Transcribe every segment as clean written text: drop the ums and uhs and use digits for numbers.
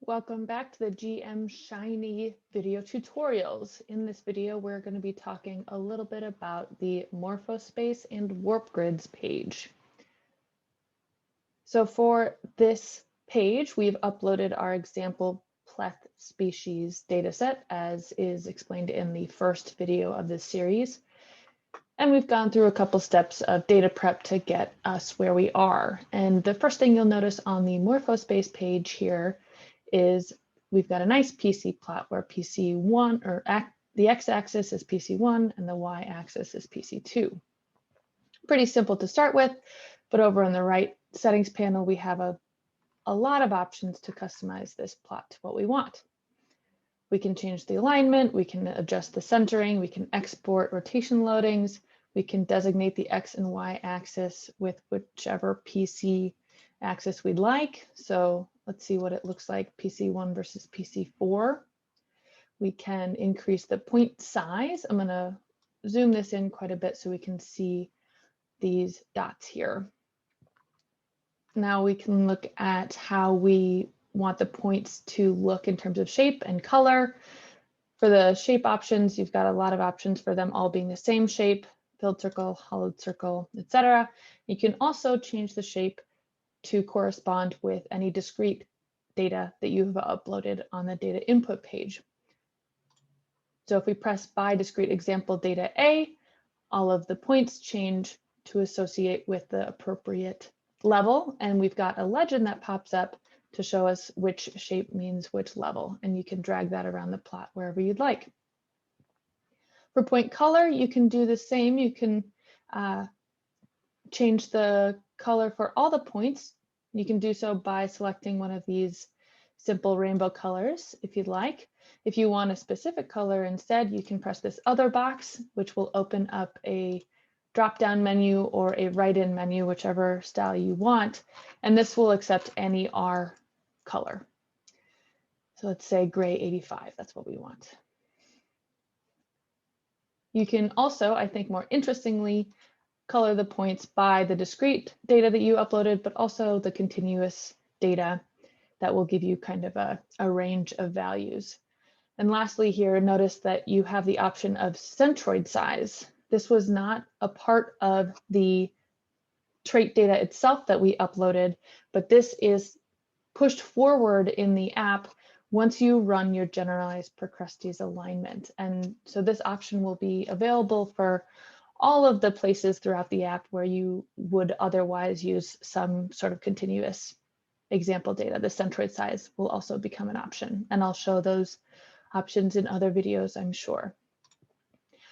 Welcome back to the gmShiny video tutorials. In this video, we're going to be talking a little bit about the Morphospace and Warp Grids page. So for this page, we've uploaded our example pleth species dataset, as is explained in the first video of this series. And we've gone through a couple steps of data prep to get us where we are. And the first thing you'll notice on the Morphospace page here is we've got a nice PC plot where PC1 or the x-axis is PC1 and the y-axis is PC2. Pretty simple to start with, but over on the right settings panel, we have a lot of options to customize this plot to what we want. We can change the alignment, we can adjust the centering, we can export rotation loadings, we can designate the X and Y axis with whichever PC axis we'd like. So let's see what it looks like, PC1 versus PC4. We can increase the point size. I'm gonna zoom this in quite a bit so we can see these dots here. Now we can look at how we want the points to look in terms of shape and color. For the shape options, you've got a lot of options for them all being the same shape, filled circle, hollowed circle, etc. You can also change the shape to correspond with any discrete data that you've uploaded on the data input page. So if we press by discrete example data A, all of the points change to associate with the appropriate level, and we've got a legend that pops up to show us which shape means which level, and you can drag that around the plot wherever you'd like. For point color, you can do the same. You can change the color for all the points. You can do so by selecting one of these simple rainbow colors if you'd like. If you want a specific color instead, you can press this other box, which will open up a drop-down menu or a write-in menu, whichever style you want, and this will accept any R color. So let's say gray 85, that's what we want. You can also, I think more interestingly, color the points by the discrete data that you uploaded, but also the continuous data that will give you kind of a range of values. And lastly here, notice that you have the option of centroid size. This was not a part of the trait data itself that we uploaded, but this is pushed forward in the app once you run your generalized Procrustes alignment. And so this option will be available for all of the places throughout the app where you would otherwise use some sort of continuous example data. The centroid size will also become an option, and I'll show those options in other videos, I'm sure.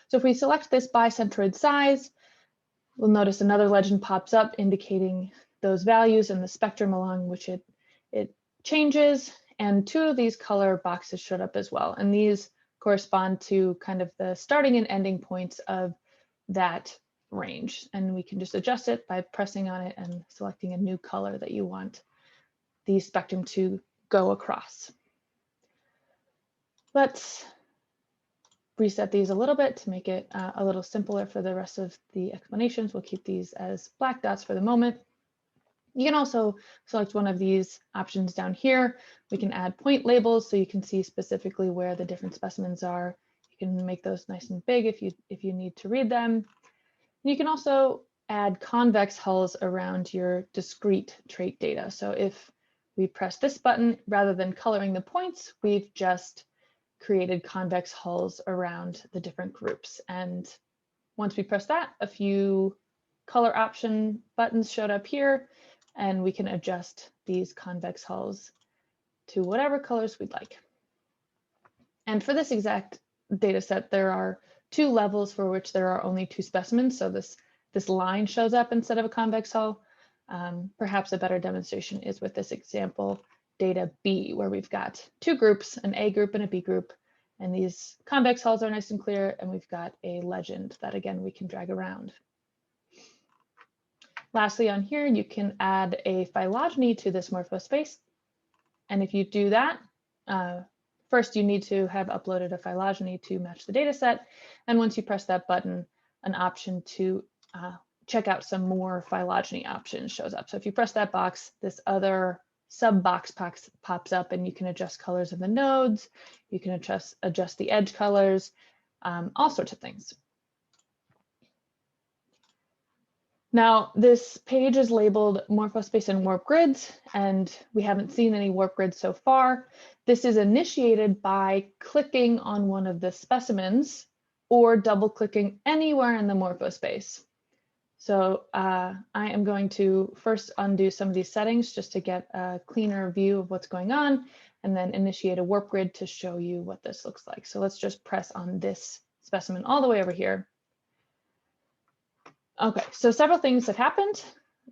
So if we select this by centroid size, we'll notice another legend pops up indicating those values and the spectrum along which it changes. And two of these color boxes showed up as well. And these correspond to kind of the starting and ending points of that range. And we can just adjust it by pressing on it and selecting a new color that you want the spectrum to go across. Let's reset these a little bit to make it a little simpler for the rest of the explanations. We'll keep these as black dots for the moment. You can also select one of these options down here. We can add point labels so you can see specifically where the different specimens are. You can make those nice and big if you need to read them. And you can also add convex hulls around your discrete trait data. So if we press this button, rather than coloring the points, we've just created convex hulls around the different groups. And once we press that, a few color option buttons showed up here, and we can adjust these convex hulls to whatever colors we'd like. And for this exact data set, there are two levels for which there are only two specimens. So this line shows up instead of a convex hull. Perhaps a better demonstration is with this example data B, where we've got two groups, an A group and a B group. And these convex hulls are nice and clear, and we've got a legend that, again, we can drag around. Lastly, on here, you can add a phylogeny to this morphospace. And if you do that, first you need to have uploaded a phylogeny to match the data set. And once you press that button, an option to check out some more phylogeny options shows up. So if you press that box, this other sub box pops up, and you can adjust colors of the nodes. You can adjust the edge colors, all sorts of things. Now, this page is labeled Morphospace and Warp Grids, and we haven't seen any warp grids so far. This is initiated by clicking on one of the specimens or double-clicking anywhere in the morphospace. So I am going to first undo some of these settings just to get a cleaner view of what's going on, and then initiate a warp grid to show you what this looks like. So let's just press on this specimen all the way over here. Okay, so several things have happened.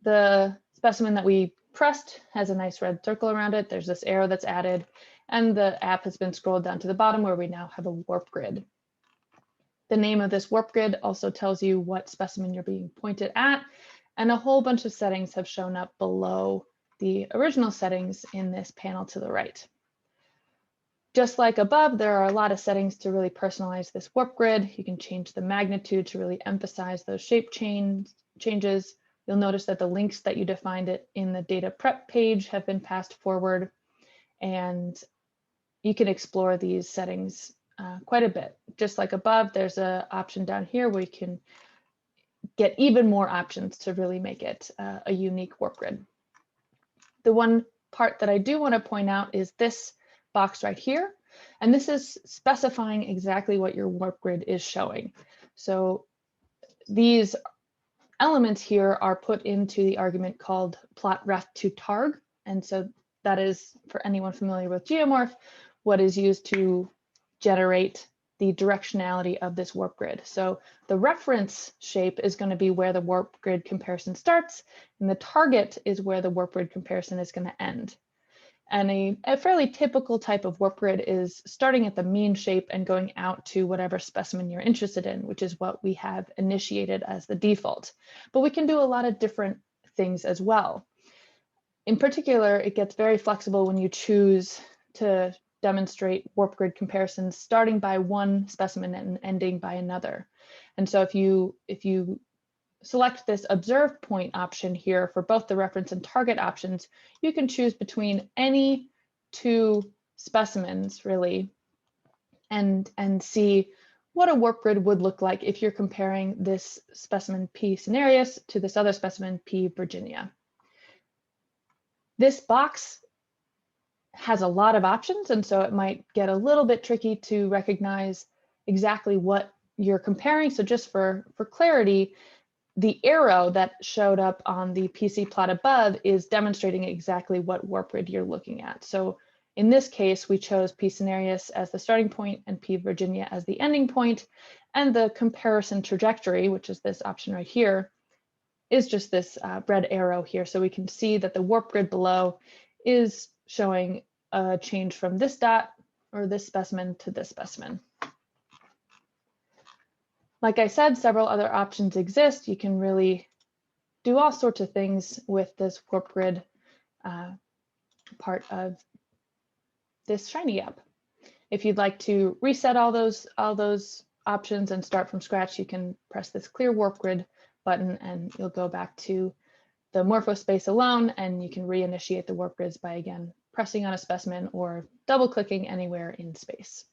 The specimen that we pressed has a nice red circle around it. There's this arrow that's added, and the app has been scrolled down to the bottom where we now have a warp grid. The name of this warp grid also tells you what specimen you're being pointed at, and a whole bunch of settings have shown up below the original settings in this panel to the right. Just like above, there are a lot of settings to really personalize this warp grid. You can change the magnitude to really emphasize those shape changes. You'll notice that the links that you defined it in the data prep page have been passed forward, and you can explore these settings quite a bit. Just like above, there's an option down here where you can get even more options to really make it a unique warp grid. The one part that I do want to point out is this box right here, and this is specifying exactly what your warp grid is showing. So these elements here are put into the argument called plot ref to targ, and so that is, for anyone familiar with geomorph, what is used to generate the directionality of this warp grid. So the reference shape is going to be where the warp grid comparison starts, and the target is where the warp grid comparison is going to end. And a fairly typical type of warp grid is starting at the mean shape and going out to whatever specimen you're interested in, which is what we have initiated as the default. But we can do a lot of different things as well. In particular, it gets very flexible when you choose to demonstrate warp grid comparisons starting by one specimen and ending by another. And so if you select this observe point option here for both the reference and target options, you can choose between any two specimens really and see what a warp grid would look like if you're comparing this specimen P. cinereus to this other specimen P. virginia. This box has a lot of options, and so it might get a little bit tricky to recognize exactly what you're comparing. So just for clarity, the arrow that showed up on the PC plot above is demonstrating exactly what warp grid you're looking at. So in this case, we chose P. cinereus as the starting point and P. virginia as the ending point, and the comparison trajectory, which is this option right here, is just this red arrow here. So we can see that the warp grid below is showing a change from this dot or this specimen to this specimen. Like I said, several other options exist. You can really do all sorts of things with this warp grid part of this Shiny app. If you'd like to reset all those options and start from scratch, you can press this clear warp grid button and you'll go back to the morphospace alone, and you can reinitiate the warp grids by again pressing on a specimen or double clicking anywhere in space.